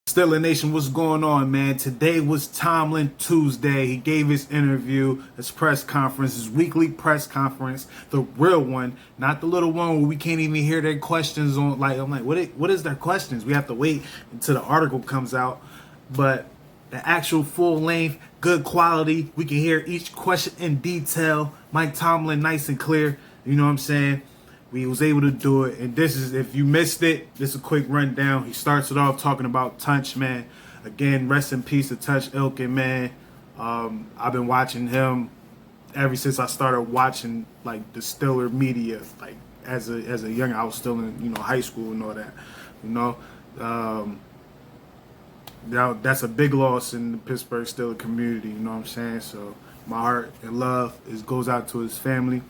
Steeler Nation, what's going on, man? Today was Tomlin Tuesday. He gave his interview, his press conference, his weekly press conference, the real one, not the little one where we can't even hear their questions on. I'm like, what is their questions? We have to wait until the article comes out. But the actual full length, good quality, we can hear each question in detail. Mike Tomlin, nice and clear. You know what I'm saying? We was able to do it, and this is, if you missed it, this is a quick rundown. He starts it off talking about Tunch, man. Again, rest in peace to Tunch Ilkin, man. I've been watching him ever since I started watching like the Steeler media. Like as a young, I was still in high school and all that. That's a big loss in the Pittsburgh Steeler community. You know what I'm saying? So my heart and love goes out to his family.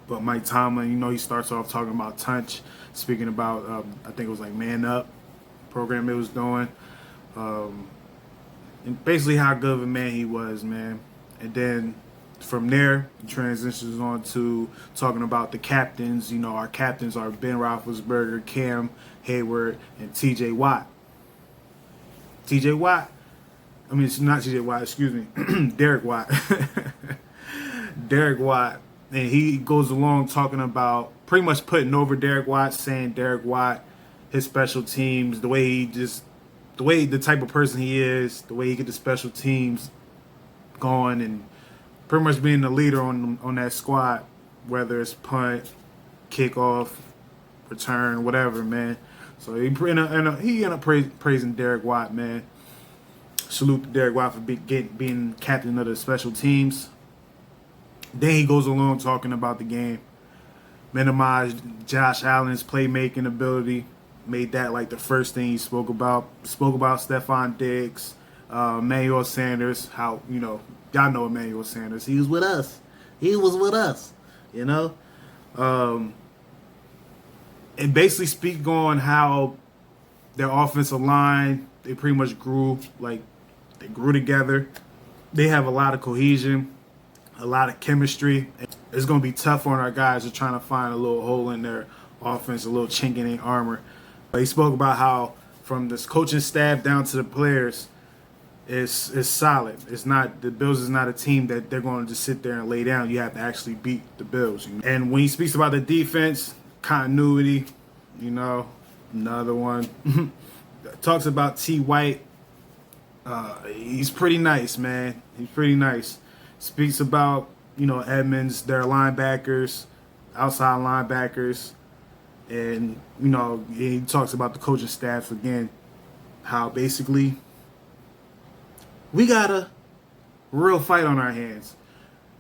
But Mike Tomlin, he starts off talking about Tunch, speaking about, I think it was like Man Up program it was doing. And basically how good of a man he was, man. And then from there, he transitions on to talking about the captains. Our captains are Ben Roethlisberger, Cam Hayward, and T.J. Watt. It's not T.J. Watt, excuse me. Derek Watt. Derek Watt. And he goes along talking about pretty much putting over Derek Watt, saying Derek Watt, his special teams, the type of person he is, the way he get the special teams going, and pretty much being the leader on that squad, whether it's punt, kickoff, return, whatever, man. So he ended up praising Derek Watt, man. Salute to Derek Watt for being captain of the special teams. Then he goes along talking about the game, minimized Josh Allen's playmaking ability, made that like the first thing he spoke about. Spoke about Stephon Diggs, Emmanuel Sanders, how, y'all know Emmanuel Sanders. He was with us. And basically speak on how their offensive line, they pretty much grew together. They have a lot of cohesion, a lot of chemistry. It's going to be tough on our guys who are trying to find a little hole in their offense, a little chink in their armor. But he spoke about how from this coaching staff down to the players, it's solid. The Bills is not a team that they're going to just sit there and lay down. You have to actually beat the Bills. And when he speaks about the defense, continuity, another one. Talks about T. White. He's pretty nice, man. He's pretty nice. Speaks about, Edmonds, their linebackers, outside linebackers. And, he talks about the coaching staff again, how basically we got a real fight on our hands.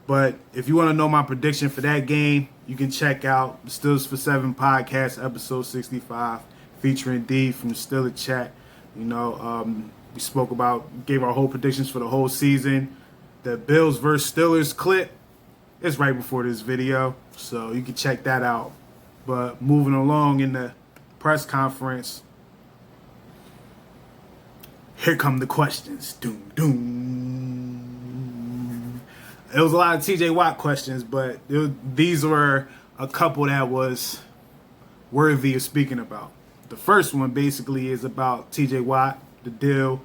But if you want to know my prediction for that game, you can check out the Steelers for 7 podcast, episode 65, featuring D from the Steeler Chat. We gave our whole predictions for the whole season. The Bills versus Steelers clip is right before this video, so you can check that out. But moving along in the press conference, here come the questions. Doom, doom. It was a lot of T.J. Watt questions, but these were a couple that was worthy of speaking about. The first one basically is about T.J. Watt, the deal,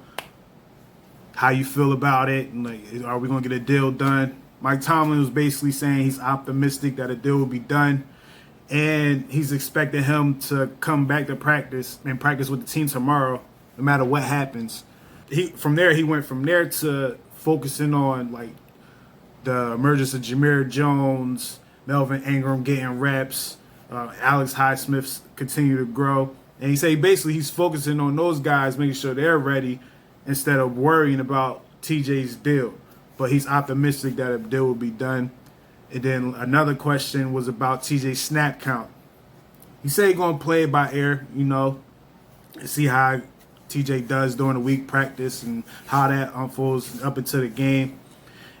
how you feel about it, and are we going to get a deal done? Mike Tomlin was basically saying he's optimistic that a deal will be done, and he's expecting him to come back to practice and practice with the team tomorrow, no matter what happens. He went from there to focusing on the emergence of Jameer Jones, Melvin Ingram getting reps, Alex Highsmith continue to grow, and he said basically he's focusing on those guys, making sure they're ready, instead of worrying about TJ's deal. But he's optimistic that a deal will be done. And then another question was about TJ's snap count. He said he's going to play it by ear, and see how TJ does during the week practice and how that unfolds up into the game.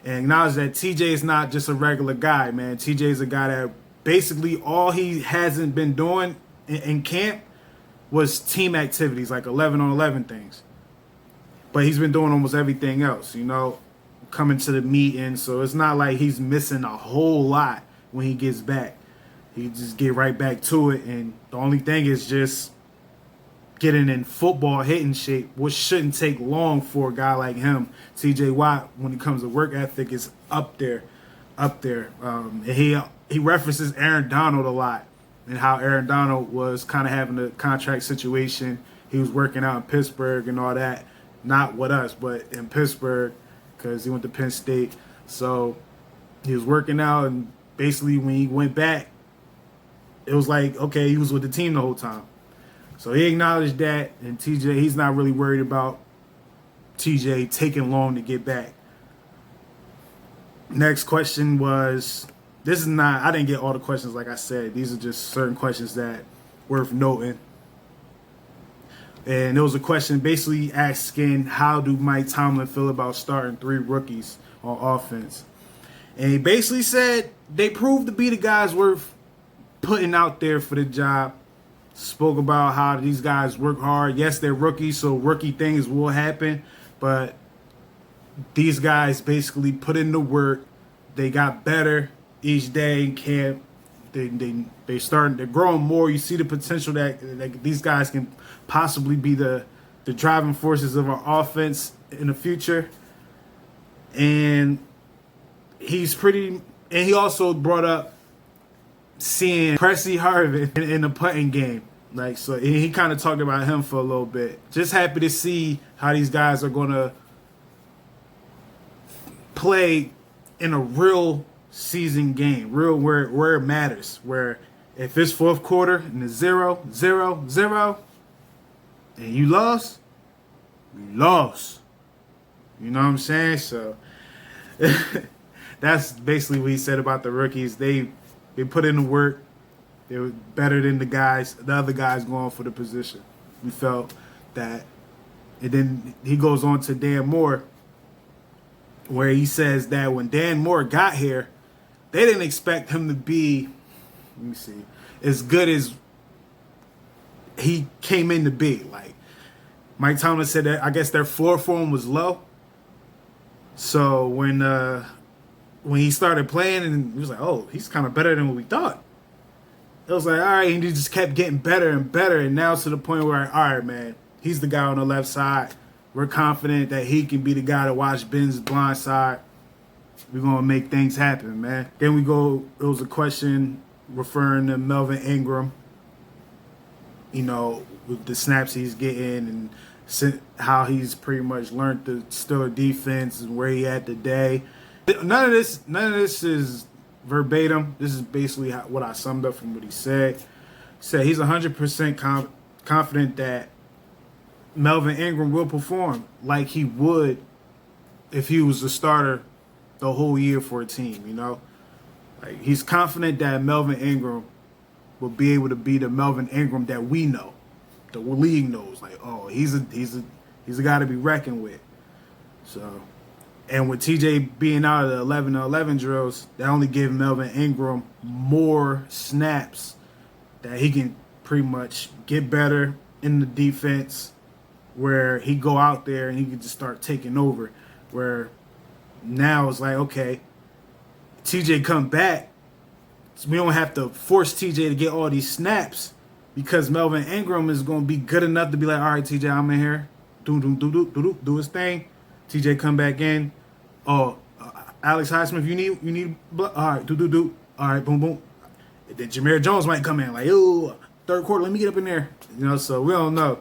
And acknowledge that TJ is not just a regular guy, man. TJ is a guy that basically all he hasn't been doing in camp was team activities, like 11 on 11 things. But he's been doing almost everything else, coming to the meeting. So it's not like he's missing a whole lot when he gets back. He just get right back to it. And the only thing is just getting in football hitting shape, which shouldn't take long for a guy like him. TJ Watt, when it comes to work ethic, is up there. And he references Aaron Donald a lot, and how Aaron Donald was kind of having a contract situation. He was working out in Pittsburgh and all that. Not with us, but in Pittsburgh, because he went to Penn State. So he was working out, and basically when he went back, it was like, okay, he was with the team the whole time. So he acknowledged that, and TJ, he's not really worried about TJ taking long to get back. Next question was, this is not, I didn't get all the questions like I said. These are just certain questions that worth noting. And there was a question basically asking, how do Mike Tomlin feel about starting 3 rookies on offense? And he basically said they proved to be the guys worth putting out there for the job. Spoke about how these guys work hard. Yes, they're rookies, so rookie things will happen. But these guys basically put in the work. They got better each day in camp. They're growing more. You see the potential that these guys can possibly be the driving forces of our offense in the future. And he also brought up seeing Pressy Harvin in the punting game. Like, so he kind of talked about him for a little bit. Just happy to see how these guys are going to play in a real season game, real where it matters. Where if it's fourth quarter and it's 0-0-0, and you lost, you lost. You know what I'm saying? So that's basically what he said about the rookies. They put in the work. They were better than the other guys going for the position. We felt that. And then he goes on to Dan Moore, where he says that when Dan Moore got here, they didn't expect him to be, as good as he came in to be. Like, Mike Tomlin said that I guess their floor for him was low. So when he started playing, and he was like, oh, he's kind of better than what we thought. It was like, all right, and he just kept getting better and better, and now to the point where, all right, man, he's the guy on the left side. We're confident that he can be the guy to watch Ben's blind side. We're going to make things happen, man. Then it was a question referring to Melvin Ingram, with the snaps he's getting and how he's pretty much learned the Steelers defense and where he at today. None of this is verbatim. This is basically what I summed up from what he said. He said he's 100% confident that Melvin Ingram will perform like he would if he was the starter the whole year for a team, Like, he's confident that Melvin Ingram will be able to be the Melvin Ingram that we know, the league knows. Like, oh, he's a guy to be reckoned with. So, and with TJ being out of the 11-11 drills, that only give Melvin Ingram more snaps that he can pretty much get better in the defense, where he go out there and he can just start taking over. Where now it's like, okay, TJ come back, so we don't have to force TJ to get all these snaps, because Melvin Ingram is going to be good enough to be like, all right, TJ, I'm in here, do his thing. TJ come back in. Oh, Alex Highsmith, you need all right, do. All right, boom, boom. And then Jameer Jones might come in like, yo, third quarter, let me get up in there. So we don't know.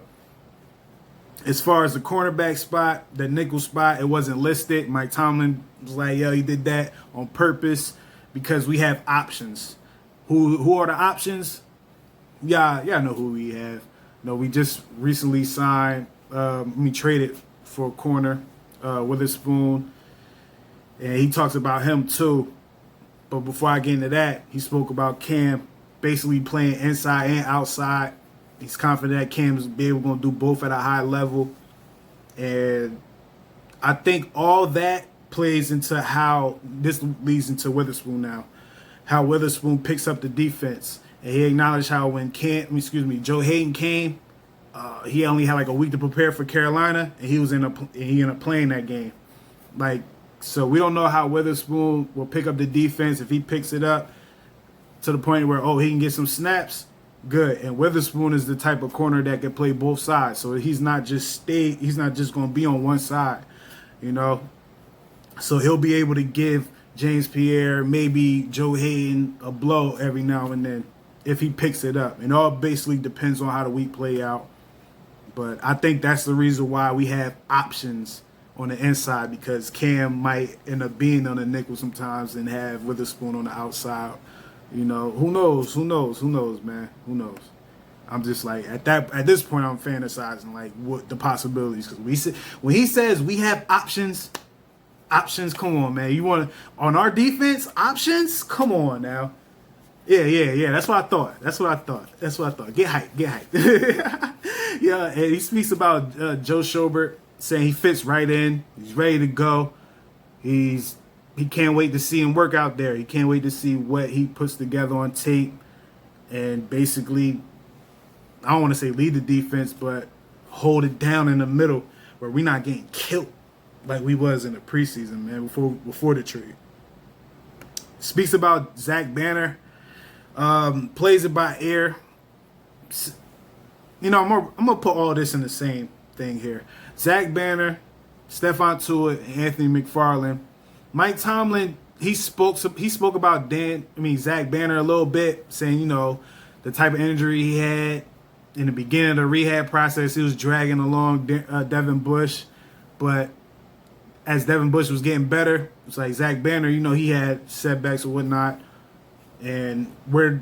As far as the cornerback spot, the nickel spot, it wasn't listed. Mike Tomlin was like, yo, he did that on purpose because we have options. Who are the options? Yeah, know who we have. We just recently signed, we traded for a corner, Witherspoon, and he talks about him too. But before I get into that, he spoke about Cam basically playing inside and outside. He's confident that Cam's be able to do both at a high level. And I think all that plays into how this leads into Witherspoon now. How Witherspoon picks up the defense. And he acknowledged how when Joe Hayden came, he only had like a week to prepare for Carolina, and he ended up playing that game. Like, so we don't know how Witherspoon will pick up the defense if he picks it up to the point where, he can get some snaps. good. And Witherspoon is the type of corner that can play both sides. So he's not just going to be on one side, you know. So he'll be able to give James Pierre, maybe Joe Hayden, a blow every now and then if he picks it up. And all basically depends on how the week play out. But I think that's the reason why we have options on the inside, because Cam might end up being on the nickel sometimes and have Witherspoon on the outside. You know, who knows, man? Who knows? I'm just like, at this point, I'm fantasizing like what the possibilities. Because when he says we have options, come on, man. You want on our defense options? Come on now. Yeah. That's what I thought. Get hyped. Yeah, and he speaks about Joe Schobert, saying he fits right in. He's ready to go. He can't wait to see him work out there. He can't wait to see what he puts together on tape, and basically, I don't want to say lead the defense, but hold it down in the middle where we're not getting killed like we was in the preseason, man, before the trade. Speaks about Zach Banner, plays it by ear. You know, I'm gonna put all this in the same thing here. Zach Banner, Stephon Tuitt, and Anthony McFarland. Mike Tomlin, he spoke about Zach Banner a little bit, saying, you know, the type of injury he had in the beginning of the rehab process. He was dragging along Devin Bush, but as Devin Bush was getting better, it's like Zach Banner, you know, he had setbacks or whatnot, and we're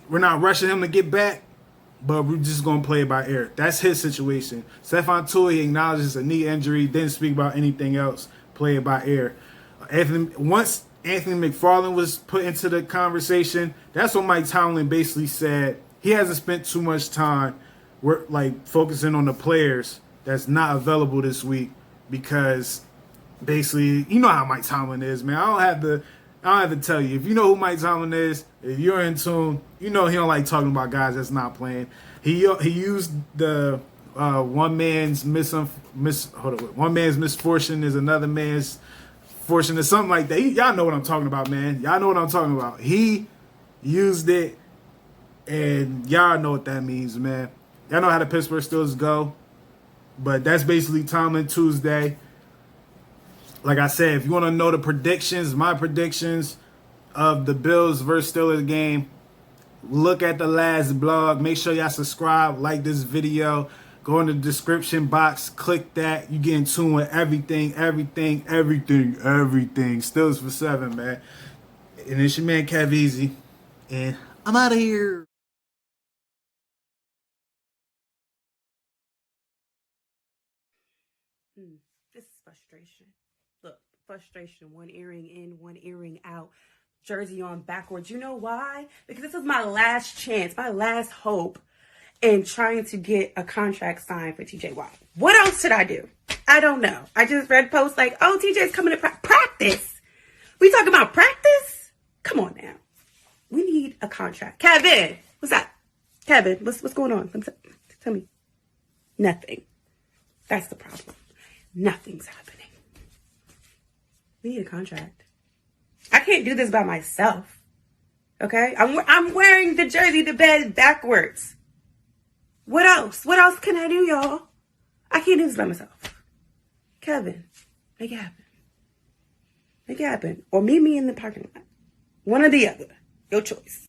not rushing him to get back, but we're just going to play it by ear. That's his situation. Stephon Tuitt acknowledges a knee injury, didn't speak about anything else, play it by ear. Once Anthony McFarland was put into the conversation, that's what Mike Tomlin basically said. He hasn't spent too much time focusing on the players that's not available this week, because basically, you know how Mike Tomlin is, man. I don't have to tell you. If you know who Mike Tomlin is, if you're in tune, you know he don't like talking about guys that's not playing. He used the one man's misfortune is another man's fortune, or something like that. Y'all know what I'm talking about, man. Y'all know what I'm talking about. He used it, and y'all know what that means, man. Y'all know how the Pittsburgh Steelers go. But that's basically Tomlin Tuesday. Like I said, if you want to know the predictions, my predictions of the Bills versus Steelers game, look at the last blog. Make sure y'all subscribe, like this video. Go in the description box. Click that. You get in tune with everything. Steelers for 7, man. And it's your man, Kev Easy. And I'm out of here. This is frustration. Look, frustration. One earring in, one earring out. Jersey on backwards. You know why? Because this is my last chance, my last hope in trying to get a contract signed for TJ Watt. What else should I do? I don't know. I just read posts like, oh, TJ's coming to practice. We talking about practice? Come on now. We need a contract. Kevin, what's up? Kevin, what's going on? Tell me. Nothing. That's the problem. Nothing's happening. We need a contract. I can't do this by myself. Okay? I'm wearing the jersey to bed backwards. What else? What else can I do, y'all? I can't do this by myself. Kevin, make it happen. Make it happen. Or meet me in the parking lot. One or the other. Your choice.